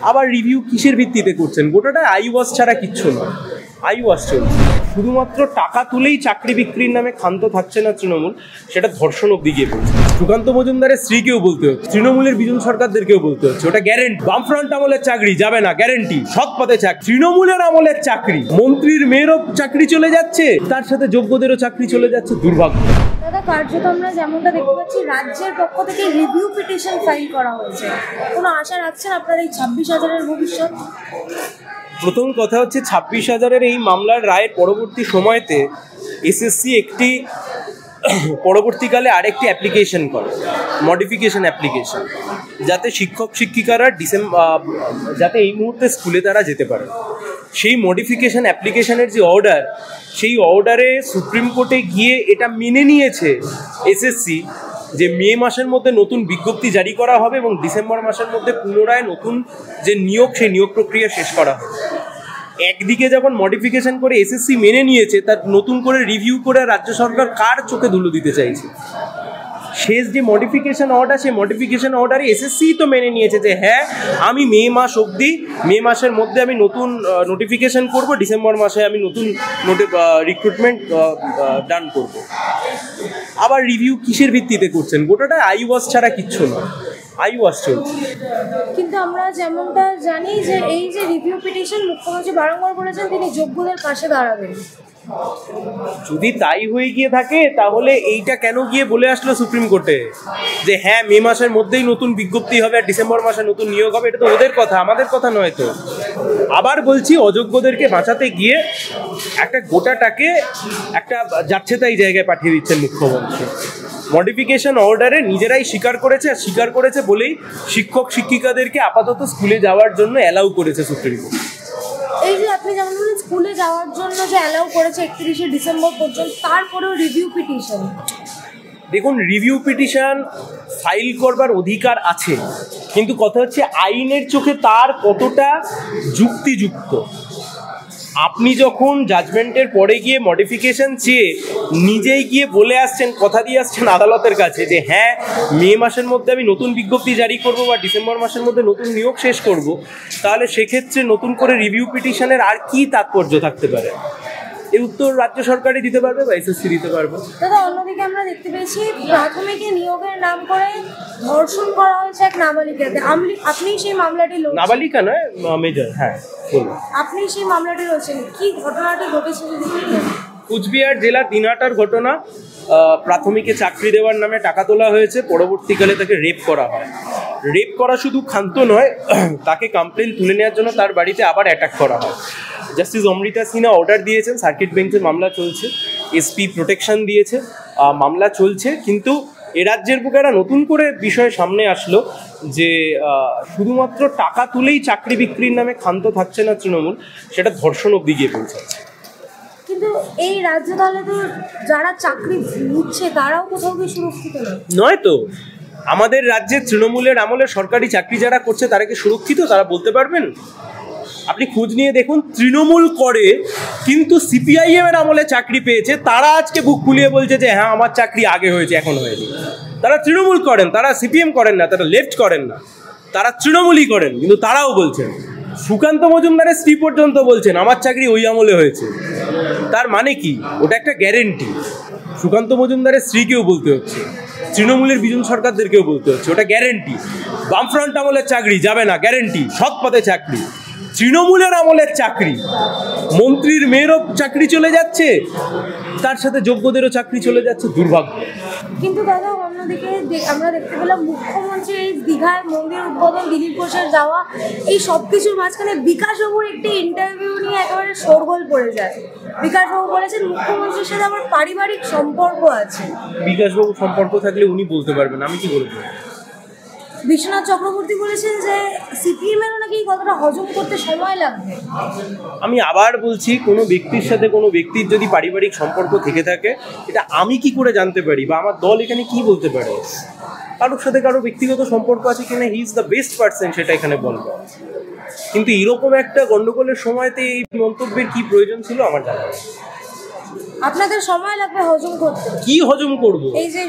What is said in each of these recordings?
আবার রিভিউ কিসের ভিত্তিতে করছেন? গোটাটা আই ওয়াশ ছাড়া কিচ্ছু নয়, আই ওয়াশ চলছে। শুধুমাত্র টাকা তুলেই চাকরি বিক্রির নামে ক্ষান্ত থাকছে না তৃণমূল, সেটা ধর্ষণ অব্দি গিয়ে পড়ছে। সুকান্ত মজুমদারের স্ত্রীকেও বলতে হচ্ছে, তৃণমূলের বিজন সরকারদেরকেও বলতে হচ্ছে, ওটা গ্যারেন্টি। বামফ্রন্ট আমলের চাকরি যাবে না, গ্যারেন্টি। সৎ পথে চাকরি। তৃণমূলের আমলের চাকরি, মন্ত্রীর মেয়েরও চাকরি চলে যাচ্ছে, তার সাথে যোগ্যদেরও চাকরি চলে যাচ্ছে। দুর্ভাগ্য। দাদা, কার্যত আমরা যেমনটা দেখতে পাচ্ছি, রাজ্যের পক্ষ থেকে রিভিউ পিটিশন ফাইল করা হয়েছে। কোনো আশা রাখছেন আপনার এই 26,000-এর ভবিষ্যৎ? প্রথম কথা হচ্ছে 26,000-এর এই মামলার রায়ের পরবর্তী সময়তে এসএসসি একটি পরবর্তীকালে আরেকটি অ্যাপ্লিকেশন করে, মডিফিকেশন অ্যাপ্লিকেশন, যাতে শিক্ষক শিক্ষিকারা যাতে এই মুহূর্তে স্কুলে তারা যেতে পারে। সেই মডিফিকেশন অ্যাপ্লিকেশনের যে অর্ডার, সেই অর্ডারে সুপ্রিম কোর্টে গিয়ে এটা মেনে নিয়েছে এসএসসি যে মে মাসের মধ্যে নতুন বিজ্ঞপ্তি জারি করা হবে এবং ডিসেম্বর মাসের মধ্যে পুনরায় নতুন যে নিয়োগ, সেই নিয়োগ প্রক্রিয়া শেষ করা হবে। একদিকে যখন মডিফিকেশন করে এসএসসি মেনে নিয়েছে, তার নতুন করে রিভিউ করে রাজ্য সরকার কার চোখে ধুলো দিতে চাইছে? শেষ যে মডিফিকেশন অর্ডার, সেই মডিফিকেশন অর্ডারে এসএসসি তো মেনে নিয়েছে যে হ্যাঁ, আমি মে মাসের মধ্যে আমি নতুন নোটিফিকেশন করব, ডিসেম্বর মাসে আমি নতুন রিক্রুটমেন্ট ডান করব। আবার রিভিউ কিসের ভিত্তিতে করছেন? গোটাটা আই ওয়াশ ছাড়া কিচ্ছু নয়, আই ওয়াশ চলছে। কিন্তু আমরা যেমনটা জানি যে এই যে রিভিউ পিটিশন, মুখ্যমন্ত্রী বারংবার বলেছেন তিনি যোগ্যদের পাশে দাঁড়াবেন। যদি তাই হয়ে গিয়ে থাকে, তাহলে এইটা কেন গিয়ে বলে আসলো সুপ্রিম কোর্টে যে হ্যাঁ, মে মাসের মধ্যেই নতুন বিজ্ঞপ্তি হবে আর ডিসেম্বর মাসে নতুন নিয়োগ হবে? এটা তো ওদের কথা, আমাদের কথা নয় তো। আবার বলছি, অযোগ্যদেরকে বাঁচাতে গিয়ে একটা গোটাটাকে একটা যাচ্ছে তাই জায়গায় পাঠিয়ে দিচ্ছেন মুখ্যমন্ত্রী। মডিফিকেশন অর্ডারে নিজেরাই স্বীকার করেছে, আর স্বীকার করেছে বলেই শিক্ষক শিক্ষিকাদেরকে আপাতত স্কুলে যাওয়ার জন্য অ্যালাউ করেছে সুপ্রিম কোর্ট। এই যে আপনি যেমন বললেন স্কুলে যাওয়ার জন্য যে অ্যালাউ করেছে 31শে ডিসেম্বর পর্যন্ত, তারপরেও রিভিউ পিটিশন। দেখুন, রিভিউ পিটিশন ফাইল করবার অধিকার আছে, কিন্তু কথা হচ্ছে আইনের চোখে তার কতটা যুক্তিযুক্ত। আপনি যখন জাজমেন্টের পরে গিয়ে মডিফিকেশন চেয়ে নিজেই গিয়ে বলে আসছেন, কথা দিয়ে আসছেন আদালতের কাছে যে হ্যাঁ, মে মাসের মধ্যে আমি নতুন বিজ্ঞপ্তি জারি করব বা ডিসেম্বর মাসের মধ্যে নতুন নিয়োগ শেষ করব, তাহলে সেক্ষেত্রে নতুন করে রিভিউ পিটিশনের আর কি তাৎপর্য থাকতে পারে? এই উত্তর রাজ্য সরকারই দিতে পারবে বা এসএসসি দিতে পারবে। দাদা, অন্যদিকে আমরা দেখতে পেয়েছি প্রাথমিক নিয়োগের নাম করে ধর্ষণ করা হয়েছে এক নাবালিকাকে। আপনি সেই মামলাটি লড়ছেন। নাবালিকা নয়, মেজর। হ্যাঁ, বলুন। আপনি সেই মামলাটি লড়ছেন, কি ঘটনাটি ঘটেছে? কুচবিহার জেলার দিনহাটার ঘটনা। প্রাথমিকে চাকরি দেওয়ার নামে টাকা তোলা হয়েছে, পরবর্তীকালে তাকে রেপ করা হয়। রেপ করা শুধু ক্ষান্ত নয়, তাকে কমপ্লেন তুলে নেওয়ার জন্য তার বাড়িতে আবার অ্যাটাক করা হয়। জাস্টিস অমৃতা সিনহা অর্ডার দিয়েছেন, সার্কিট বেঞ্চে মামলা চলছে, এসপি প্রোটেকশন দিয়েছে, মামলা চলছে। কিন্তু এ রাজ্যের বুকে একটা নতুন করে বিষয় সামনে আসলো যে শুধুমাত্র টাকা তুলেই চাকরি বিক্রির নামে ক্ষান্ত থাকছে না তৃণমূল, সেটা ধর্ষণ অব্দি গিয়ে পৌঁছাচ্ছে। কিন্তু এই রাজ্য তাহলে তো যারা চাকরি নিচ্ছে তারাও কোথাও কি সুরক্ষিত নয় তো? আমাদের রাজ্যে তৃণমূলের আমলে সরকারি চাকরি যারা করছে তারা কি সুরক্ষিত? তারা বলতে পারবেন? আপনি খোঁজ নিয়ে দেখুন, তৃণমূল করে কিন্তু সিপিআইএম এর আমলে চাকরি পেয়েছে, তারা আজকে বুক ফুলিয়ে বলছে যে হ্যাঁ, আমার চাকরি আগে হয়েছে, এখন হয়নি। তারা তৃণমূল করেন, তারা সিপিএম করেন না, তারা লেফট করেন না, তারা তৃণমূলই করেন, কিন্তু তারাও বলছেন। সুকান্ত মজুমদারের স্ত্রী পর্যন্ত বলছেন আমার চাকরি ওই আমলে হয়েছে। তার মানে কি? ওটা একটা গ্যারেন্টি। সুকান্ত মজুমদারের স্ত্রীকেও বলতে হচ্ছে, তৃণমূলের বিজন সরকারদেরকেও বলতে হচ্ছে, ওটা গ্যারেন্টি। বামফ্রন্ট আমলের চাকরি যাবে না, গ্যারেন্টি। সৎ পথে চাকরি। তৃণমূলের আমলের চাকরি, মন্ত্রীর মেয়েরও চাকরি চলে যাচ্ছে, তার সাথে যোগ্যদেরও চাকরি চলে যাচ্ছে। দুর্ভাগ্য। কিন্তু দাদা, অন্যদিকে আমরা দেখতে পেলাম মুখ্যমন্ত্রী এই দীঘায় মন্দির উদ্বোধন, দিলীপ ঘোষের যাওয়া, এই সব কিছুর মাঝখানে বিকাশবাবুর একটি ইন্টারভিউ নিয়ে একেবারে শোরগোল পড়ে যায়। বিকাশবাবু বলেছেন মুখ্যমন্ত্রীর সাথে আমার পারিবারিক সম্পর্ক আছে। বিকাশবাবু সম্পর্ক থাকলে উনি বলতে পারবেন, আমি কি বলবো? বিশ্বনাথ চক্রবর্তী বলেছেন যে সিপিএমেরও নাকি কতটা হজম করতে সময় লাগবে। আমি আবার বলছি, কোনো ব্যক্তির সাথে কোনো ব্যক্তির যদি পারিবারিক সম্পর্ক থেকে থাকে, এটা আমি কি করে জানতে পারি বা আমার দল এখানে কি বলতে পারে? কারোর সাথে কারো ব্যক্তিগত সম্পর্ক আছে কিনা, he is the best person সেটা এখানে বলবো। কিন্তু এরকম একটা গন্ডগোলের সময়তে এই মন্তব্যের কি প্রয়োজন ছিল আমার জানা নেই। আপনাদের সময় লাগবে হজম করতে। কি হজম করব? এই যে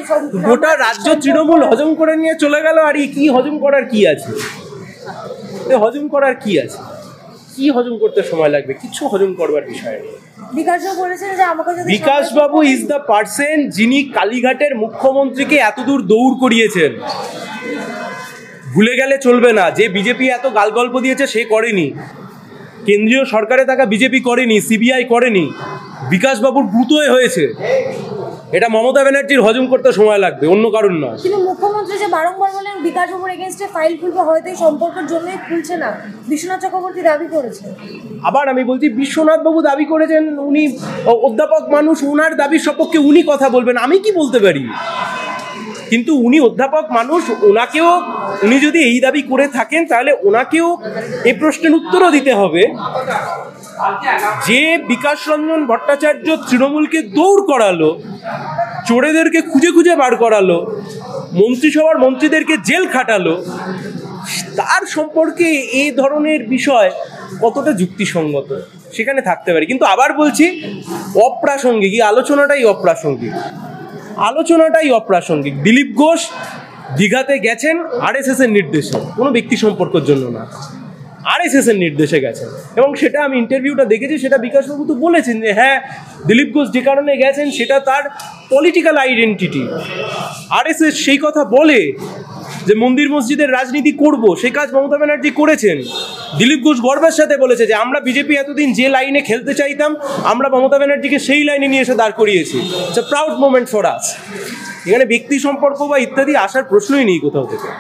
গোটা রাজ্য তৃণমূল হজম করে নিয়ে চলে গেল, আর কি হজম করার কি আছে? হজম করার কি আছে? কি হজম করতে সময় লাগবে? কিছু হজম করবার বিষয় নেই। বিকাশ বাবু ইজ দ্য পার্সন যিনি কালীঘাটের মুখ্যমন্ত্রীকে এতদূর দৌড় করিয়েছেন। ভুলে গেলে চলবে না যে বিজেপি এত গালগল্প দিয়েছে সে করেনি, কেন্দ্রীয় সরকারে থাকা বিজেপি করেনি, সিবিআই করেনি, বিকাশ বাবুর দ্রুতই হয়েছে। এটা মমতা ব্যানার্জির হজম করতে সময় লাগবে, অন্য কারণ নয়। কিন্তু মুখ্যমন্ত্রী যে বারংবার বলেন বিকাশ বাবুর এগেইনস্টে ফাইল খুলবে, হয়তো এই সম্পর্কের জন্যই খুলছে না, বিশ্বনাথ চক্রবর্তী দাবি করেছে। আবার আমি বলছি, বিশ্বনাথ বাবু দাবি করেছেন, উনি অধ্যাপক মানুষ, ওনার দাবির সপক্ষে উনি কথা বলবেন, আমি কি বলতে পারি? কিন্তু উনি অধ্যাপক মানুষ, ওনাকেও, উনি যদি এই দাবি করে থাকেন তাহলে ওনাকেও এই প্রশ্নের উত্তরও দিতে হবে যে বিকাশ রঞ্জন ভট্টাচার্য তৃণমূলকে দৌড় করালো, চোরেদেরকে খুঁজে খুঁজে বার করালো, মন্ত্রিসভার মন্ত্রীদেরকে জেল খাটালো, তার সম্পর্কে এই ধরনের বিষয় কতটা যুক্তিসঙ্গত সেখানে থাকতে পারে। কিন্তু আবার বলছি, অপ্রাসঙ্গিক, এই আলোচনাটাই অপ্রাসঙ্গিক। দিলীপ ঘোষ দীঘাতে গেছেন RSS এর নির্দেশে, কোনো ব্যক্তি সম্পর্কের জন্য না, RSS এর নির্দেশে গেছেন। এবং সেটা আমি ইন্টারভিউটা দেখেছি, সেটা বিকাশবাবু তো বলেছেন যে হ্যাঁ, দিলীপ ঘোষ যে কারণে গেছেন সেটা তার পলিটিক্যাল আইডেন্টিটি। RSS সেই কথা বলে যে মন্দির মসজিদের রাজনীতি করব, সেই কাজ মমতা ব্যানার্জি করেছেন। দিলীপ ঘোষ গর্বের সাথে বলেছে যে আমরা বিজেপি এতদিন যে লাইনে খেলতে চাইতাম, আমরা মমতা ব্যানার্জিকে সেই লাইনে নিয়ে এসে দাঁড় করিয়েছি। It's a proud moment for us. এখানে ব্যক্তি সম্পর্ক বা ইত্যাদি আসার প্রশ্নই নেই কোথাও থেকে।